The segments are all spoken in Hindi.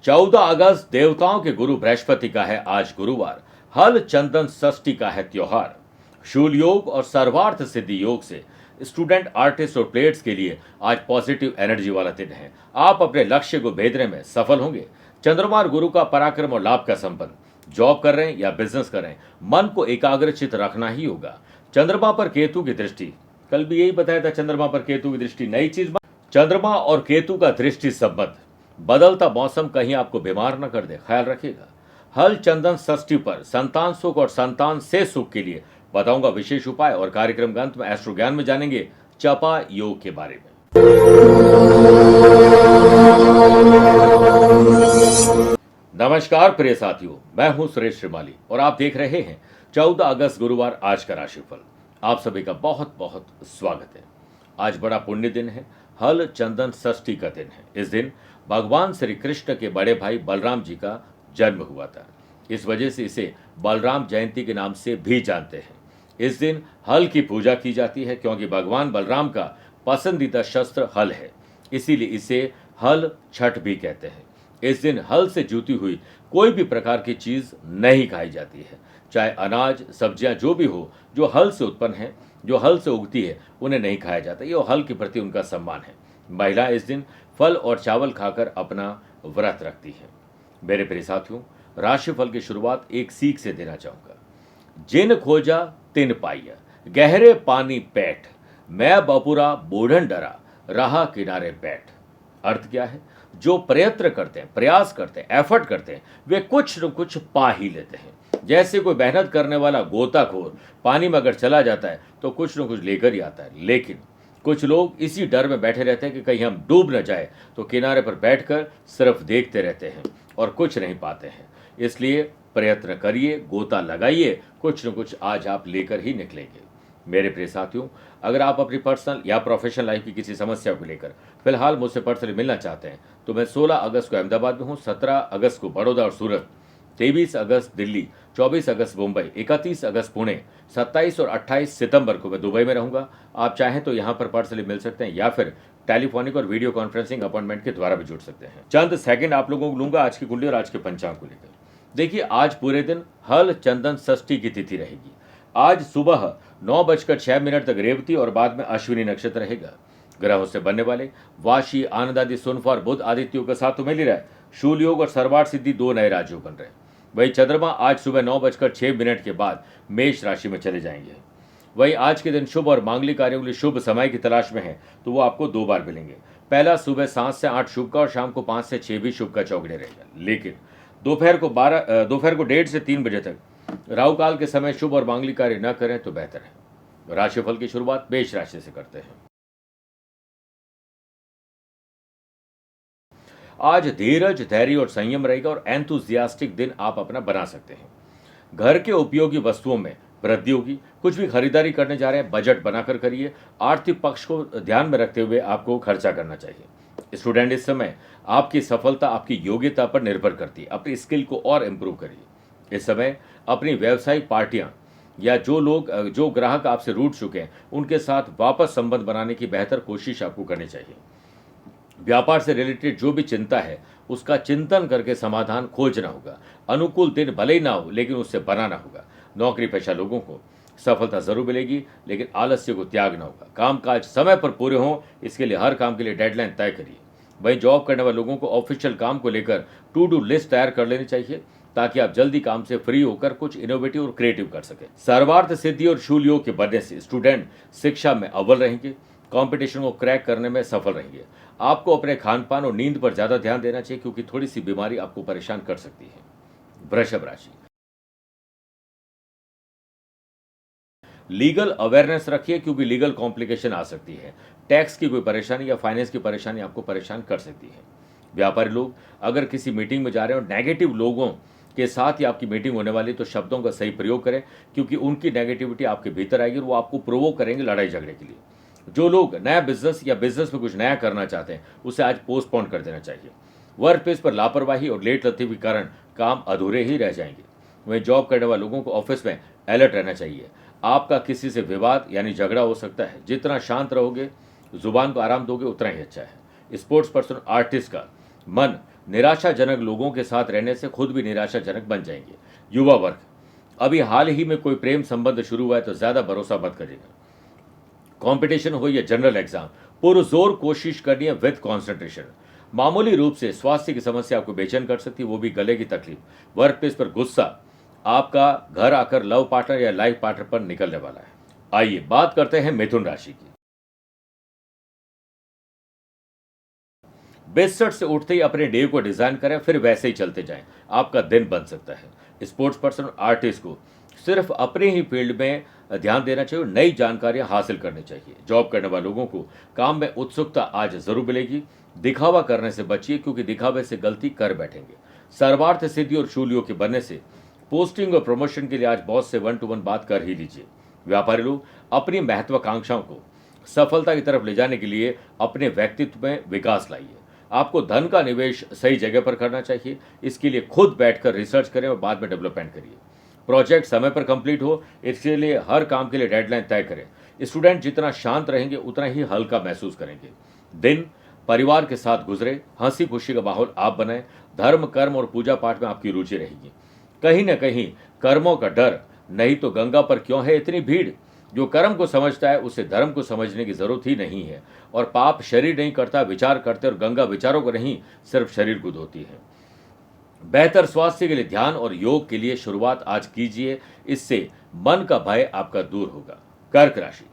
14 अगस्त देवताओं के गुरु बृहस्पति का है आज गुरुवार। हल चंदन षष्ठी का है त्योहार। शूल योग और सर्वार्थ सिद्धि योग से स्टूडेंट, आर्टिस्ट और प्लेयर्स के लिए आज पॉजिटिव एनर्जी वाला दिन है। आप अपने लक्ष्य को भेदने में सफल होंगे। चंद्रमा और गुरु का पराक्रम और लाभ का संबंध। जॉब कर रहे हैं या बिजनेस कर रहे हैं, मन को एकाग्रचित रखना ही होगा। चंद्रमा पर केतु की दृष्टि, कल भी यही बताया था, चंद्रमा पर केतु की दृष्टि नई चीज। चंद्रमा और केतु का दृष्टि संबंध, बदलता मौसम कहीं आपको बीमार न कर दे, ख्याल रखिएगा। हल चंदन षष्ठी पर संतान सुख और संतान से सुख के लिए बताऊंगा विशेष उपाय, और कार्यक्रम के अंत में एस्ट्रो ज्ञान में जानेंगे चपा योग के बारे में। नमस्कार प्रिय साथियों, मैं हूं सुरेश श्रीमाली और आप देख रहे हैं 14 अगस्त गुरुवार आज का राशिफल। आप सभी का बहुत बहुत स्वागत है। आज बड़ा पुण्य दिन है, हल चंदन षष्ठी का दिन है। इस दिन भगवान श्री कृष्ण के बड़े भाई बलराम जी का जन्म हुआ था। इस वजह से इसे बलराम जयंती के नाम से भी जानते हैं। इस दिन हल की पूजा की जाती है क्योंकि भगवान बलराम का पसंदीदा शस्त्र हल है, इसीलिए इसे हल छठ भी कहते हैं। इस दिन हल से जुती हुई कोई भी प्रकार की चीज नहीं खाई जाती है, चाहे अनाज, सब्जियां जो भी हो, जो हल से उत्पन्न है, जो हल से उगती है, उन्हें नहीं खाया जाता। ये हल के प्रति उनका सम्मान है। महिला इस दिन फल और चावल खाकर अपना व्रत रखती है। मेरे प्रिय साथियों, राशिफल की शुरुआत एक सीख से देना चाहूंगा। जिन खोजा तिन पाइया, गहरे पानी पैठ, मैं बपुरा बूढ़न डरा, रहा किनारे बैठ। अर्थ क्या है? जो प्रयत्न करते हैं, प्रयास करते हैं, एफर्ट करते हैं, वे कुछ न कुछ पा ही लेते हैं। जैसे कोई मेहनत करने वाला गोताखोर पानी में अगर चला जाता है तो कुछ न कुछ लेकर ही आता है, लेकिन कुछ लोग इसी डर में बैठे रहते हैं कि कहीं हम डूब न जाए, तो किनारे पर बैठकर सिर्फ देखते रहते हैं और कुछ नहीं पाते हैं। इसलिए प्रयत्न करिए, गोता लगाइए, कुछ न कुछ आज आप लेकर ही निकलेंगे। मेरे प्रिय साथियों, अगर आप अपनी पर्सनल या प्रोफेशनल लाइफ की किसी समस्या को लेकर फिलहाल मुझसे पर्सनली मिलना चाहते हैं तो मैं 16 अगस्त को अहमदाबाद में हूँ, 17 अगस्त को बड़ौदा और सूरत, 23 अगस्त दिल्ली, 24 अगस्त मुंबई, 31 अगस्त पुणे, 27 और 28 सितंबर को मैं दुबई में रहूंगा। आप चाहें तो यहाँ पर पर्सनली मिल सकते हैं या फिर टेलीफोनिक और वीडियो कॉन्फ्रेंसिंग अपॉइंटमेंट के द्वारा भी जुड़ सकते हैं। चंद सेकंड आप लोगों को लूंगा आज की कुंडली और आज के पंचांग को लेकर। देखिए, आज पूरे दिन हल चंदन षष्ठी की तिथि रहेगी। आज सुबह 9:06 तक रेवती और बाद में अश्विनी नक्षत्र रहेगा। ग्रहों से बनने वाले वाशी, आनंद आदि, सुनफा और बुध आदित्यों के साथ तो मिल ही रहा है। शूल योग और सर्वार्थ सिद्धि दो नए राजयोग बन रहे हैं। वही चंद्रमा आज सुबह 9:06 के बाद मेष राशि में चले जाएंगे। वही आज के दिन शुभ और मांगलिक कार्यों के लिए शुभ समय की तलाश में है तो वो आपको 2 बार मिलेंगे। पहला सुबह 7 से 8 शुभ का और शाम को 5 से 6 भी शुभ का चौगड़े रहेगा, लेकिन दोपहर को 1:30 से 3 बजे तक राहु काल के समय शुभ और मांगलिक कार्य न करें तो बेहतर है। राशिफल की शुरुआत मेष राशि से करते हैं। आज धीरज, धैर्य और संयम रहेगा और एंथुजियास्टिक दिन आप अपना बना सकते हैं। घर के उपयोगी वस्तुओं में वृद्धि होगी। कुछ भी खरीदारी करने जा रहे हैं, बजट बनाकर करिए। आर्थिक पक्ष को ध्यान में रखते हुए आपको खर्चा करना चाहिए। स्टूडेंट, इस समय आपकी सफलता आपकी योग्यता पर निर्भर करती है। अपनी स्किल को और इम्प्रूव करिए। इस समय अपनी व्यावसायिक पार्टियां या जो ग्राहक आपसे रूठ चुके हैं उनके साथ वापस संबंध बनाने की बेहतर कोशिश आपको करनी चाहिए। व्यापार से रिलेटेड जो भी चिंता है उसका चिंतन करके समाधान खोजना होगा। अनुकूल दिन भले ही ना हो लेकिन उससे बनाना होगा। नौकरी पेशा लोगों को सफलता जरूर मिलेगी, लेकिन आलस्य को त्यागना होगा। कामकाज समय पर पूरे हों, इसके लिए हर काम के लिए डेडलाइन तय करिए। वहीं जॉब करने वाले लोगों को ऑफिशियल काम को लेकर टू डू लिस्ट तैयार कर लेनी चाहिए ताकि आप जल्दी काम से फ्री होकर कुछ इनोवेटिव और क्रिएटिव कर सकें। सर्वार्थ सिद्धि और शूल योग के बनने से स्टूडेंट शिक्षा में अव्वल रहेंगे, कंपटीशन को क्रैक करने में सफल रहेंगे। आपको अपने खान पान और नींद पर ज्यादा ध्यान देना चाहिए क्योंकि थोड़ी सी बीमारी आपको परेशान कर सकती है। वृषभ राशि, लीगल अवेयरनेस रखिए क्योंकि लीगल कॉम्प्लिकेशन आ सकती है। टैक्स की कोई परेशानी या फाइनेंस की परेशानी आपको परेशान कर सकती है। व्यापारी लोग अगर किसी मीटिंग में जा रहे हैं और नेगेटिव लोगों के साथ ही आपकी मीटिंग होने वाली, तो शब्दों का सही प्रयोग करें क्योंकि उनकी नेगेटिविटी आपके भीतर आएगी और वो आपको प्रोवोक करेंगे लड़ाई झगड़े के लिए। जो लोग नया बिजनेस या बिजनेस में कुछ नया करना चाहते हैं उसे आज पोस्टपोन कर देना चाहिए। वर्क प्लेस पर लापरवाही और लेट लतीफी के कारण काम अधूरे ही रह जाएंगे। वहीं जॉब करने वाले लोगों को ऑफिस में अलर्ट रहना चाहिए। आपका किसी से विवाद यानी झगड़ा हो सकता है। जितना शांत रहोगे, जुबान को आराम दोगे, उतना ही अच्छा है। स्पोर्ट्स पर्सन, आर्टिस्ट का मन निराशाजनक लोगों के साथ रहने से खुद भी निराशाजनक बन जाएंगे। युवा वर्ग, अभी हाल ही में कोई प्रेम संबंध शुरू हुआ है तो ज्यादा भरोसा मत करिएगा। कंपटीशन हो या जनरल एग्जाम, पुरजोर कोशिश करनी है विद कंसंट्रेशन। मामूली रूप से स्वास्थ्य की समस्या आपको बेचैन कर सकती है, वो भी गले की तकलीफ। वर्क प्लेस पर गुस्सा आपका घर आकर लव पार्टनर या लाइफ पार्टनर पर निकलने वाला है। आइए बात करते हैं मिथुन राशि की। बिस्तर से उठते ही अपने डे को डिजाइन करें, फिर वैसे ही चलते जाएं। आपका दिन बन सकता है। स्पोर्ट्स पर्सन आर्टिस्ट को सिर्फ अपने ही फील्ड में ध्यान देना चाहिए और नई जानकारियां हासिल करनी चाहिए। जॉब करने वाले लोगों को काम में उत्सुकता आज जरूर मिलेगी। दिखावा करने से बचिए, क्योंकि दिखावे से गलती कर बैठेंगे। सर्वार्थ सिद्धि और शूलियों के बनने से पोस्टिंग और प्रमोशन के लिए आज बॉस से 1-to-1 बात कर ही लीजिए। व्यापारी लोग अपनी महत्वाकांक्षाओं को सफलता की तरफ ले जाने के लिए अपने व्यक्तित्व में विकास लाइए। आपको धन का निवेश सही जगह पर करना चाहिए। इसके लिए खुद बैठकर रिसर्च करें और बाद में डेवलपमेंट करिए। प्रोजेक्ट समय पर कंप्लीट हो, इसके लिए हर काम के लिए डेडलाइन तय करें। स्टूडेंट जितना शांत रहेंगे उतना ही हल्का महसूस करेंगे। दिन परिवार के साथ गुजरे, हंसी खुशी का माहौल आप बनाएं। धर्म, कर्म और पूजा पाठ में आपकी रुचि रहेगी। कहीं न कहीं कर्मों का डर, नहीं तो गंगा पर क्यों है इतनी भीड़। जो कर्म को समझता है उसे धर्म को समझने की जरूरत ही नहीं है। और पाप शरीर नहीं करता, विचार करते, और गंगा विचारों को नहीं, सिर्फ शरीर को धोती है। बेहतर स्वास्थ्य के लिए ध्यान और योग के लिए शुरुआत आज कीजिए। इससे मन का भय आपका दूर होगा। कर्क राशि,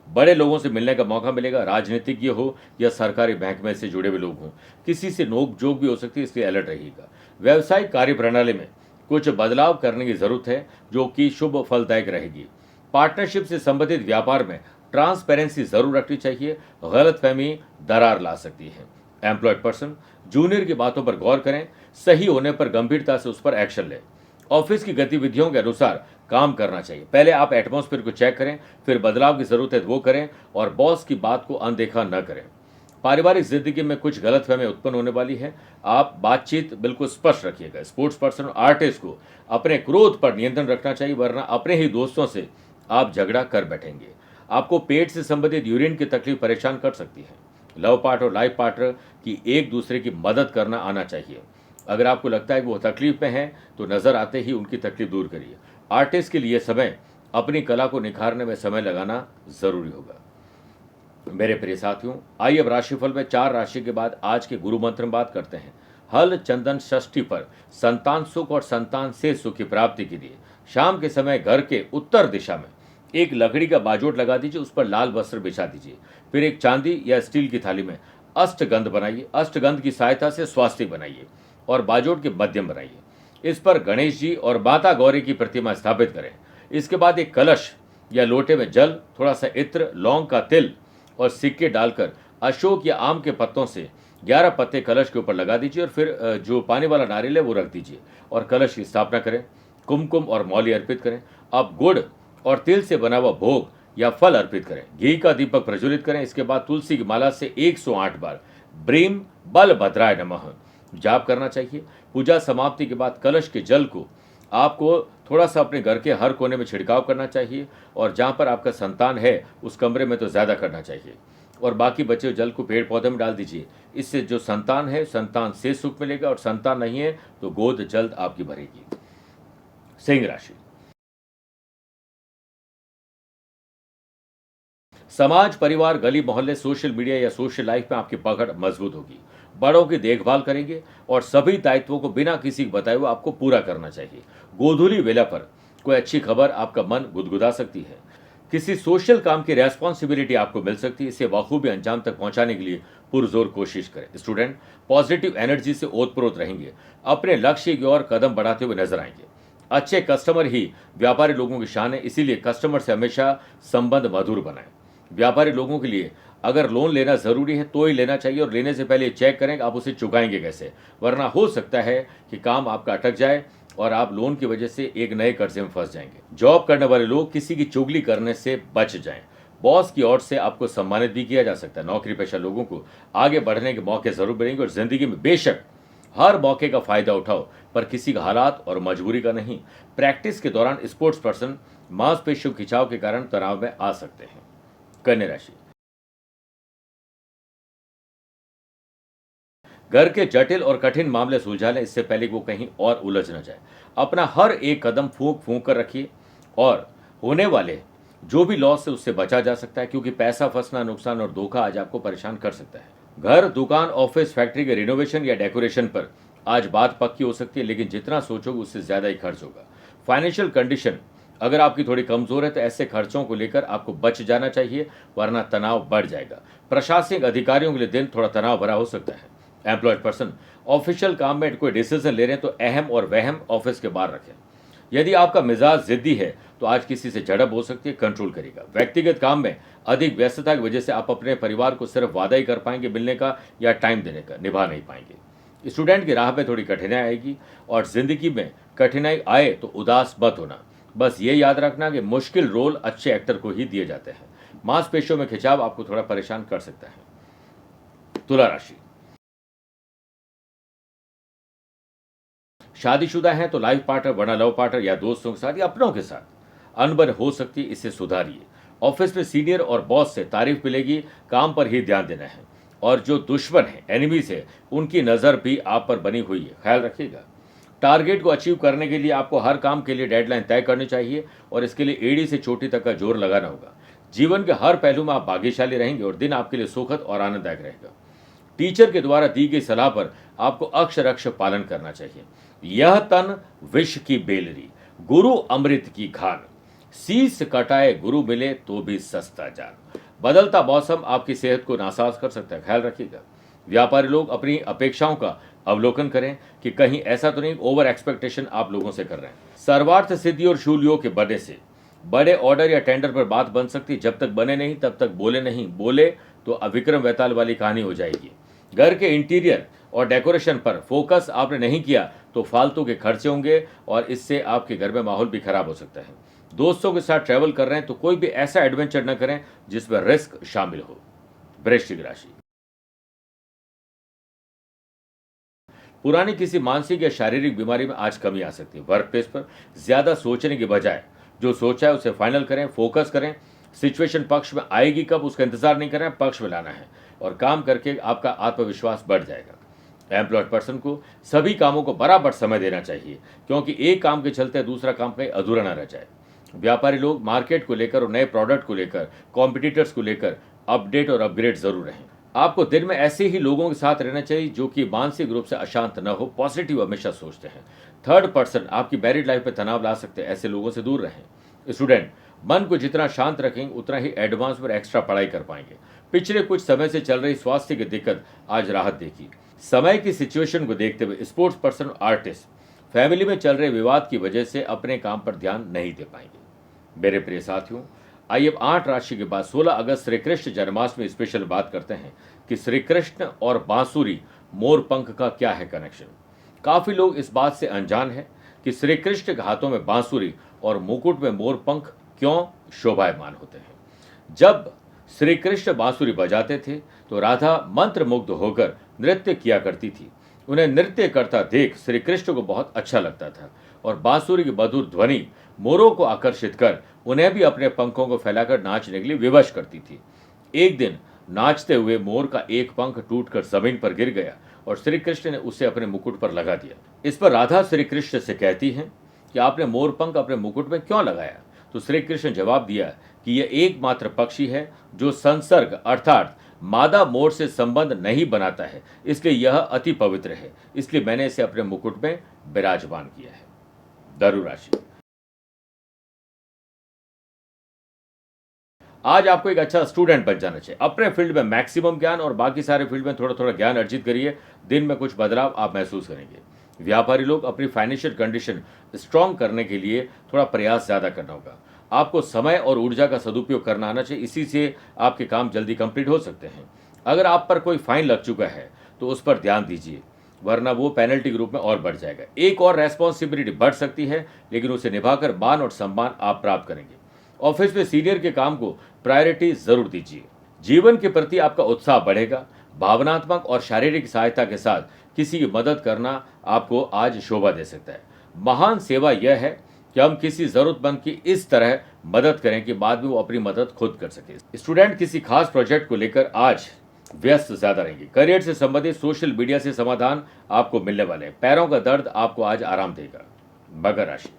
बड़े लोगों से मिलने का मौका मिलेगा। राजनीतिज्ञ हो या सरकारी महकमे से जुड़े हुए लोग हों, किसी से नोक झोंक भी हो सकती है, इसलिए अलर्ट रहिएगा। व्यवसायिक कार्य प्रणाली में कुछ बदलाव करने की जरूरत है, जो कि शुभ फलदायक रहेगी। पार्टनरशिप से संबंधित व्यापार में ट्रांसपेरेंसी जरूर रखनी चाहिए। गलतफहमी दरार ला सकती है। एम्प्लॉयड पर्सन जूनियर की बातों पर गौर करें। सही होने पर गंभीरता से उस पर एक्शन लें। ऑफिस की गतिविधियों के अनुसार काम करना चाहिए। पहले आप एटमॉस्फेयर को चेक करें, फिर बदलाव की जरूरत है वो करें, और बॉस की बात को अनदेखा न करें। पारिवारिक जिंदगी में कुछ गलतफहमी उत्पन्न होने वाली है। आप बातचीत बिल्कुल स्पष्ट रखिएगा। स्पोर्ट्स पर्सन और आर्टिस्ट को अपने क्रोध पर नियंत्रण रखना चाहिए, वरना अपने ही दोस्तों से आप झगड़ा कर बैठेंगे। आपको पेट से संबंधित यूरिन की तकलीफ परेशान कर सकती है। लव पार्टनर और लाइफ पार्टनर की एक दूसरे की मदद करना आना चाहिए। अगर आपको लगता है कि वो तकलीफ में है तो नजर आते ही उनकी तकलीफ दूर करिए। आर्टिस्ट के लिए समय अपनी कला को निखारने में समय लगाना जरूरी होगा। मेरे प्रिय साथियों, आइए अब राशिफल में 4 राशि के बाद आज के गुरु मंत्र में बात करते हैं। हल चंदन षष्ठी पर संतान सुख और संतान से सुख की प्राप्ति के लिए शाम के समय घर के उत्तर दिशा में एक लकड़ी का बाजोट लगा दीजिए, उस पर लाल वस्त्र बिछा दीजिए। फिर एक चांदी या स्टील की थाली में अष्टगंध बनाइए। अष्टगंध की सहायता से स्वास्तिक बनाइए और बाजोट के मध्यम बनाइए। इस पर गणेश जी और माता गौरी की प्रतिमा स्थापित करें। इसके बाद एक कलश या लोटे में जल, थोड़ा सा इत्र, लौंग का तिल और सिक्के डालकर अशोक या आम के पत्तों से 11 पत्ते कलश के ऊपर लगा दीजिए, और फिर जो पानी वाला नारियल है वो रख दीजिए और कलश की स्थापना करें। कुमकुम और मौली अर्पित करें। अब गुड़ और तिल से बना हुआ भोग या फल अर्पित करें। घी का दीपक प्रज्वलित करें। इसके बाद तुलसी की माला से 108 बार ब्रीम बलभद्राय नमः जाप करना चाहिए। पूजा समाप्ति के बाद कलश के जल को आपको थोड़ा सा अपने घर के हर कोने में छिड़काव करना चाहिए, और जहाँ पर आपका संतान है उस कमरे में तो ज़्यादा करना चाहिए, और बाकी बचे हुए जल को पेड़ पौधे में डाल दीजिए। इससे जो संतान है, संतान से सुख मिलेगा, और संतान नहीं है तो गोद जल्द आपकी भरेगी। सिंह राशि, समाज, परिवार, गली मोहल्ले, सोशल मीडिया या सोशल लाइफ में आपकी पकड़ मजबूत होगी। बड़ों की देखभाल करेंगे और सभी दायित्वों को बिना किसी को बताए हुए आपको पूरा करना चाहिए। गोधूली वेला पर कोई अच्छी खबर आपका मन गुदगुदा सकती है। किसी सोशल काम की रेस्पॉन्सिबिलिटी आपको मिल सकती है। इसे बखूबी अंजाम तक पहुंचाने के लिए पुरजोर कोशिश करें। स्टूडेंट पॉजिटिव एनर्जी से ओतप्रोत रहेंगे। अपने लक्ष्य की ओर कदम बढ़ाते हुए नजर आएंगे। अच्छे कस्टमर ही व्यापारी लोगों की शान है, इसीलिए कस्टमर से हमेशा संबंध मधुर बनाएं। व्यापारी लोगों के लिए अगर लोन लेना जरूरी है तो ही लेना चाहिए, और लेने से पहले चेक करें कि आप उसे चुकाएंगे कैसे, वरना हो सकता है कि काम आपका अटक जाए और आप लोन की वजह से एक नए कर्जे में फंस जाएंगे। जॉब करने वाले लोग किसी की चुगली करने से बच जाएं। बॉस की ओर से आपको सम्मानित भी किया जा सकता है। नौकरी पेशा लोगों को आगे बढ़ने के मौके जरूर मिलेंगे, और जिंदगी में बेशक हर मौके का फायदा उठाओ, पर किसी का हालात और मजबूरी का नहीं। प्रैक्टिस के दौरान स्पोर्ट्स पर्सन मांसपेशियों खिंचाव के कारण तनाव में आ सकते हैं। कन्या राशि, घर के जटिल और कठिन मामले सुलझा लें इससे पहले कि वो कहीं और उलझ न जाए। अपना हर एक कदम फूंक फूंक कर रखिए और होने वाले जो भी लॉस है उससे बचा जा सकता है, क्योंकि पैसा फंसना, नुकसान और धोखा आज आपको परेशान कर सकता है। घर, दुकान, ऑफिस, फैक्ट्री के रिनोवेशन या डेकोरेशन पर आज बात पक्की हो सकती है, लेकिन जितना सोचोगे उससे ज्यादा ही खर्च होगा। फाइनेंशियल कंडीशन अगर आपकी थोड़ी कमजोर है तो ऐसे खर्चों को लेकर आपको बच जाना चाहिए, वरना तनाव बढ़ जाएगा। प्रशासनिक अधिकारियों के लिए दिन थोड़ा तनाव भरा हो सकता है। एम्प्लॉयड पर्सन ऑफिशियल काम में कोई डिसीजन ले रहे हैं तो अहम और वहम ऑफिस के बाहर रखें। यदि आपका मिजाज जिद्दी है तो आज किसी से झड़प हो सकती है, कंट्रोल करेगा। व्यक्तिगत काम में अधिक व्यस्तता की वजह से आप अपने परिवार को सिर्फ वादा ही कर पाएंगे मिलने का या टाइम देने का, निभा नहीं पाएंगे। स्टूडेंट की राह में थोड़ी कठिनाई आएगी और जिंदगी में कठिनाई आए तो उदास मत होना। बस ये याद रखना कि मुश्किल रोल अच्छे एक्टर को ही दिए जाते हैं। मांसपेशियों में खिंचाव आपको थोड़ा परेशान कर सकता है। तुला राशि, शादीशुदा हैं तो लाइफ पार्टनर, वरना लव पार्टनर या दोस्तों के साथ या अपनों के साथ अनबन हो सकती है, इसे सुधारिए। ऑफिस में सीनियर और बॉस से तारीफ मिलेगी, काम पर ही ध्यान देना है। और जो दुश्मन है, एनिमीज है, उनकी नज़र भी आप पर बनी हुई है, ख्याल रखिएगा। टारगेट को अचीव करने के लिए आपको हर काम के लिए डेडलाइन तय करनी चाहिए और इसके लिए एड़ी से चोटी तक का जोर लगाना होगा। जीवन के हर पहलू में आप भाग्यशाली रहेंगे और दिन आपके लिए सुखद और आनंददायक रहेगा। टीचर के द्वारा दी गई सलाह पर आपको अक्षर पालन करना चाहिए। यह तन विष की बेलरी, गुरु अमृत की खान, शीश कटाए गुरु मिले तो भी सस्ता जान। बदलता मौसम आपकी सेहत को नासाज कर सकता है, ख्याल रखिएगा। व्यापारी लोग अपनी अपेक्षाओं का अवलोकन करें कि कहीं ऐसा तो नहीं ओवर एक्सपेक्टेशन आप लोगों से कर रहे हैं। सर्वार्थ सिद्धि और शूल के बनने से बड़े ऑर्डर या टेंडर पर बात बन सकती है। जब तक बने नहीं तब तक बोले नहीं, बोले तो अविक्रम वेताल वाली कहानी हो जाएगी। घर के इंटीरियर और डेकोरेशन पर फोकस आपने नहीं किया तो फालतू के खर्चे होंगे और इससे आपके घर में माहौल भी खराब हो सकता है। दोस्तों के साथ ट्रैवल कर रहे हैं तो कोई भी ऐसा एडवेंचर न करें जिसमें रिस्क शामिल हो। वृश्चिक राशि, पुरानी किसी मानसिक या शारीरिक बीमारी में आज कमी आ सकती है। वर्क प्लेस पर ज्यादा सोचने के बजाय जो सोचा है उसे फाइनल करें, फोकस करें। सिचुएशन पक्ष में आएगी कब उसका इंतजार नहीं करें, पक्ष में लाना है और काम करके आपका आत्मविश्वास बढ़ जाएगा। एम्प्लॉयड पर्सन को सभी कामों को बराबर समय देना चाहिए, क्योंकि एक काम के चलते दूसरा काम कहीं अधूरा न रह जाए। व्यापारी लोग मार्केट को लेकर और नए प्रोडक्ट को लेकर, कॉम्पिटिटर्स को लेकर अपडेट और अपग्रेड जरूर रहें। आपको दिन में ऐसे ही लोगों के साथ रहना चाहिए जो कि मानसिक रूप से अशांत न हो, पॉजिटिव हमेशा सोचते हैं। थर्ड पर्सन आपकी मैरिड लाइफ में तनाव ला सकते हैं, ऐसे लोगों से दूर रहें। स्टूडेंट मन को जितना शांत रखेंगे उतना ही एडवांस पर एक्स्ट्रा पढ़ाई कर पाएंगे। पिछले कुछ समय से चल रही स्वास्थ्य की दिक्कत आज राहत देगी। समय की सिचुएशन को देखते हुए स्पोर्ट्स पर्सन, आर्टिस्ट फैमिली में चल रहे विवाद की वजह से अपने काम पर ध्यान नहीं दे पाएंगे। मेरे प्रिय साथियों, आइए अब 8 राशि के बाद 16 अगस्त श्री कृष्ण जन्माष्टमी स्पेशल बात करते हैं कि श्री कृष्ण और बांसुरी, मोर पंख का क्या है कनेक्शन। काफी लोग इस बात से अनजान हैं कि श्री कृष्ण के हाथों में बांसुरी और मुकुट में मोर पंख क्यों शोभायमान होते हैं। जब श्री कृष्ण बांसुरी बजाते थे तो राधा मंत्र मुग्ध होकर नृत्य किया करती थी। उन्हें नृत्य करता देख श्री कृष्ण को बहुत अच्छा लगता था और बांसुरी की मधुर ध्वनि मोरों को आकर्षित कर उन्हें भी अपने पंखों को फैलाकर नाचने के लिए विवश करती थी। एक दिन नाचते हुए मोर का एक पंख टूटकर जमीन पर गिर गया और श्री कृष्ण ने उसे अपने मुकुट पर लगा दिया। इस पर राधा श्री कृष्ण से कहती हैं कि आपने मोर पंख अपने मुकुट में क्यों लगाया। तो श्री कृष्ण जवाब दिया कि यह एकमात्र पक्षी है जो संसर्ग अर्थात मादा मोर से संबंध नहीं बनाता है, इसलिए यह अति पवित्र है, इसलिए मैंने इसे अपने मुकुट में विराजमान किया है। धनु राशि, आज आपको एक अच्छा स्टूडेंट बन जाना चाहिए। अपने फील्ड में मैक्सिमम ज्ञान और बाकी सारे फील्ड में थोड़ा थोड़ा ज्ञान अर्जित करिए। दिन में कुछ बदलाव आप महसूस करेंगे। व्यापारी लोग अपनी फाइनेंशियल कंडीशन स्ट्रांग करने के लिए थोड़ा प्रयास ज़्यादा करना होगा। आपको समय और ऊर्जा का सदुपयोग करना आना चाहिए, इसी से आपके काम जल्दी कंप्लीट हो सकते हैं। अगर आप पर कोई फाइन लग चुका है तो उस पर ध्यान दीजिए, वरना वो पेनल्टी के रूप में और बढ़ जाएगा। एक और रेस्पॉन्सिबिलिटी बढ़ सकती है, लेकिन उसे निभाकर मान और सम्मान आप प्राप्त करेंगे। ऑफिस में सीनियर के काम को प्रायोरिटी जरूर दीजिए। जीवन के प्रति आपका उत्साह बढ़ेगा। भावनात्मक और शारीरिक सहायता के साथ किसी की मदद करना आपको आज शोभा दे सकता है। महान सेवा यह है कि हम किसी जरूरतमंद की इस तरह मदद करें कि बाद में वो अपनी मदद खुद कर सके। स्टूडेंट किसी खास प्रोजेक्ट को लेकर आज व्यस्त ज्यादा रहेंगे। करियर से संबंधित सोशल मीडिया से समाधान आपको मिलने वाले हैं। पैरों का दर्द आपको आज आराम देगा। मकर राशि,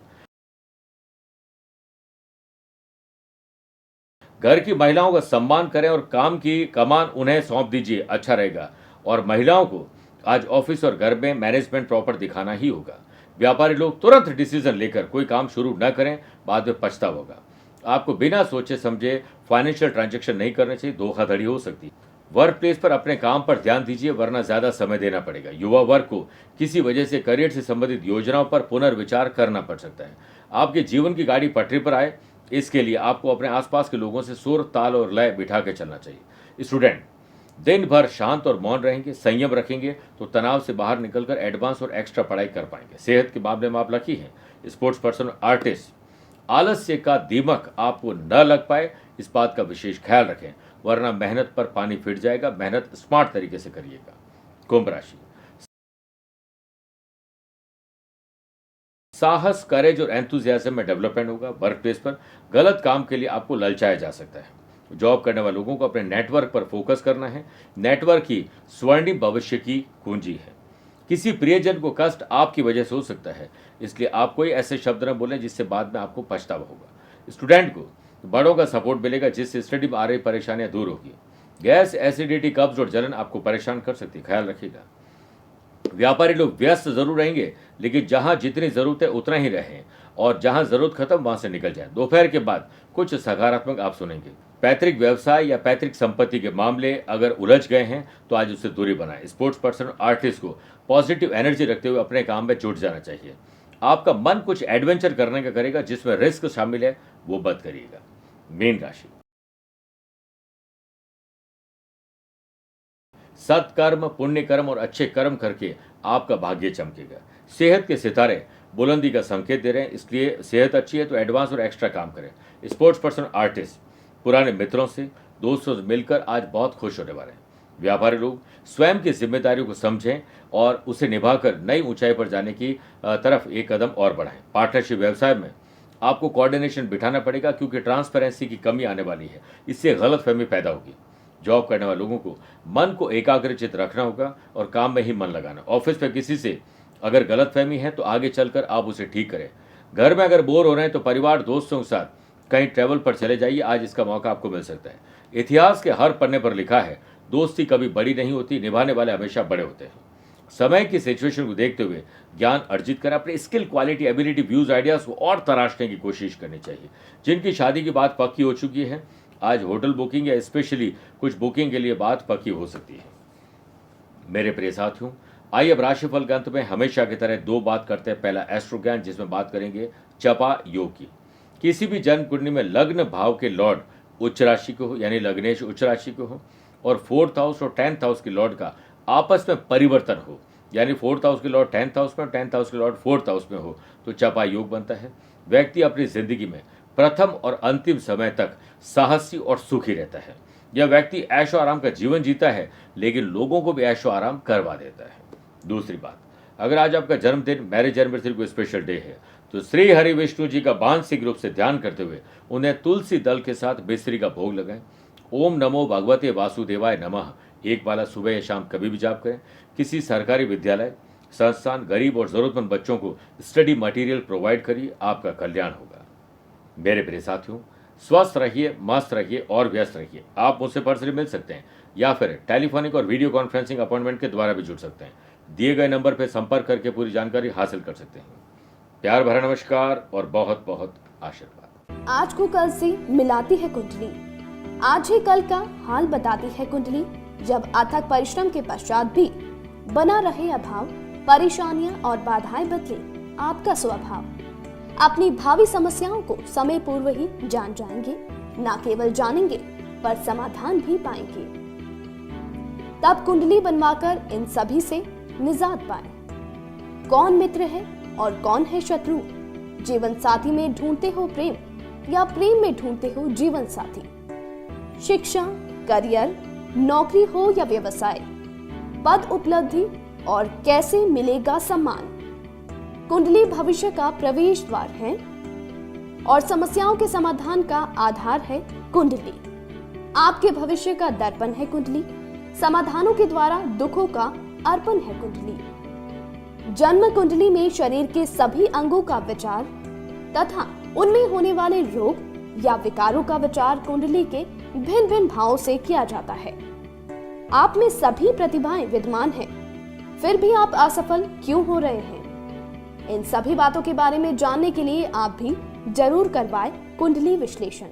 घर की महिलाओं का सम्मान करें और काम की कमान उन्हें सौंप दीजिए, अच्छा रहेगा। और महिलाओं को आज ऑफिस और घर में मैनेजमेंट प्रॉपर दिखाना ही होगा। व्यापारी लोग तुरंत डिसीजन लेकर कोई काम शुरू न करें, बाद में पछतावा होगा। आपको बिना सोचे समझे फाइनेंशियल ट्रांजैक्शन नहीं करने चाहिए, धोखाधड़ी हो सकती है। वर्क प्लेस पर अपने काम पर ध्यान दीजिए, वरना ज्यादा समय देना पड़ेगा। युवा वर्ग को किसी वजह से करियर से संबंधित योजनाओं पर पुनर्विचार करना पड़ सकता है। आपके जीवन की गाड़ी पटरी पर आए, इसके लिए आपको अपने आसपास के लोगों से सुर, ताल और लय बिठा के चलना चाहिए। स्टूडेंट दिन भर शांत और मौन रहेंगे, संयम रखेंगे तो तनाव से बाहर निकलकर एडवांस और एक्स्ट्रा पढ़ाई कर पाएंगे। सेहत के मामले में आप लकी हैं। स्पोर्ट्स पर्सन, आर्टिस्ट, आलस्य का दीमक आपको न लग पाए, इस बात का विशेष ख्याल रखें, वरना मेहनत पर पानी फिर जाएगा। मेहनत स्मार्ट तरीके से करिएगा। कुंभ राशि, साहस, करेज और एंथुजियाज्म में डेवलपमेंट होगा। वर्क प्लेस पर गलत काम के लिए आपको ललचाया जा सकता है। जॉब करने वाले लोगों को अपने नेटवर्क पर फोकस करना है। नेटवर्क ही स्वर्णिम भविष्य की कुंजी है। किसी प्रियजन को कष्ट आपकी वजह से हो सकता है, इसलिए आप कोई ऐसे शब्द न बोलें जिससे बाद में आपको पछतावा होगा। स्टूडेंट को बड़ों का सपोर्ट मिलेगा, जिससे स्टडी में आ रही परेशानियां दूर होगी। गैस, एसिडिटी, कब्ज और जलन आपको परेशान कर सकती है, ख्याल रखिएगा। व्यापारी लोग व्यस्त जरूर रहेंगे, लेकिन जहां जितनी जरूरत है उतना ही रहें, और जहां जरूरत खत्म वहां से निकल जाए। दोपहर के बाद कुछ सकारात्मक आप सुनेंगे। पैतृक व्यवसाय या पैतृक संपत्ति के मामले अगर उलझ गए हैं तो आज उससे दूरी बनाएं। स्पोर्ट्स पर्सन, आर्टिस्ट को पॉजिटिव एनर्जी रखते हुए अपने काम में जुट जाना चाहिए। आपका मन कुछ एडवेंचर करने का करेगा, जिसमें रिस्क शामिल है, वो मत करिएगा। मीन राशि, सत्कर्म, पुण्य कर्म और अच्छे कर्म करके आपका भाग्य चमकेगा। सेहत के सितारे बुलंदी का संकेत दे रहे हैं, इसलिए सेहत अच्छी है तो एडवांस और एक्स्ट्रा काम करें। स्पोर्ट्स पर्सन, आर्टिस्ट, पुराने मित्रों से, दोस्तों से मिलकर आज बहुत खुश होने वाले हैं। व्यापारी लोग स्वयं की जिम्मेदारियों को समझें और उसे निभाकर नई ऊंचाई पर जाने की तरफ एक कदम और बढ़ाएं। पार्टनरशिप व्यवसाय में आपको कोऑर्डिनेशन बिठाना पड़ेगा, क्योंकि ट्रांसपेरेंसी की कमी आने वाली है, इससे गलतफहमी पैदा होगी। जॉब करने वाले लोगों को मन को एकाग्रचित रखना होगा और काम में ही मन लगाना। ऑफिस में किसी से अगर गलतफहमी है तो आगे चलकर आप उसे ठीक करें। घर में अगर बोर हो रहे हैं तो परिवार, दोस्तों के साथ कहीं ट्रैवल पर चले जाइए, आज इसका मौका आपको मिल सकता है। इतिहास के हर पन्ने पर लिखा है, दोस्ती कभी बड़ी नहीं होती, निभाने वाले हमेशा बड़े होते हैं। समय की सिचुएशन को देखते हुए ज्ञान अर्जित करें। अपनी skill, quality, ability, views, ideas को और तराशने की कोशिश करनी चाहिए। जिनकी शादी की बात पक्की हो चुकी है, आज होटल बुकिंग या स्पेशली कुछ बुकिंग के लिए बात पक्की हो सकती है। मेरे प्रिय साथियों, आइए अब राशिफल के अंत में हमेशा की तरह दो बात करते हैं। पहला एस्ट्रो ज्ञान, जिसमें बात करेंगे चपा योग की। किसी भी जन्म कुंडली में लग्न भाव के लॉर्ड उच्च राशि को हो, यानी लग्नेश उच्च राशि को हो, और 4th हाउस और 10th हाउस के लॉर्ड का आपस में परिवर्तन हो, यानी 4th हाउस के लॉर्ड 10th हाउस में और 10th हाउस के लॉर्ड 4th हाउस में हो, तो चपा योग बनता है। व्यक्ति अपनी जिंदगी में प्रथम और अंतिम समय तक साहसी और सुखी रहता है। यह व्यक्ति ऐशो आराम का जीवन जीता है, लेकिन लोगों को भी ऐशो आराम करवा देता है। दूसरी बात, अगर आज आपका जन्मदिन, मैरिज एनिवर्सरी कोई स्पेशल डे है, तो श्री हरि विष्णु जी का मानसिक रूप से ध्यान करते हुए उन्हें तुलसी दल के साथ मिश्री का भोग लगाएं। ओम नमो भगवते वासुदेवाय नमः एक बाला सुबह या शाम कभी भी जाप करें। किसी सरकारी विद्यालय, संस्थान, गरीब और जरूरतमंद बच्चों को स्टडी मटेरियल प्रोवाइड करिए, आपका कल्याण होगा। मेरे प्रिय साथियों, स्वस्थ रहिए, मस्त रहिए और व्यस्त रहिए। आप मुझसे पर्सनली मिल सकते हैं या फिर टेलीफोनिक और वीडियो कॉन्फ्रेंसिंग अपॉइंटमेंट के द्वारा भी जुड़ सकते हैं। दिए गए नंबर पर संपर्क करके पूरी जानकारी हासिल कर सकते हैं। प्यार भरा नमस्कार और बहुत बहुत आशीर्वाद। आज को कल से मिलाती है कुंडली, आज ही कल का हाल बताती है कुंडली। जब अथक परिश्रम के पश्चात भी बना रहे अभाव, परेशानियां और बाधाएं बदले आपका स्वभाव, अपनी भावी समस्याओं को समय पूर्व ही जान जाएंगे। न केवल जानेंगे पर समाधान भी पाएंगे। तब कुंडली बनवाकर इन सभी से निजात पाए। कौन मित्र है और कौन है शत्रु? जीवन साथी में ढूंढते हो प्रेम या प्रेम में ढूंढते हो जीवन साथी? शिक्षा, करियर, नौकरी हो या व्यवसाय, पद उपलब्धि और कैसे मिलेगा सम्मान? कुंडली भविष्य का प्रवेश द्वार है और समस्याओं के समाधान का आधार है कुंडली। आपके भविष्य का दर्पण है कुंडली। समाधानों के द्वारा दुखों का अर्पण है कुंडली। जन्म कुंडली में शरीर के सभी अंगों का विचार तथा उनमें होने वाले रोग या विकारों का विचार कुंडली के भिन्न भिन्न भावों से किया जाता है। आप में सभी प्रतिभाएं विद्यमान हैं, फिर भी आप असफल क्यों हो रहे हैं? इन सभी बातों के बारे में जानने के लिए आप भी जरूर करवाएं कुंडली विश्लेषण।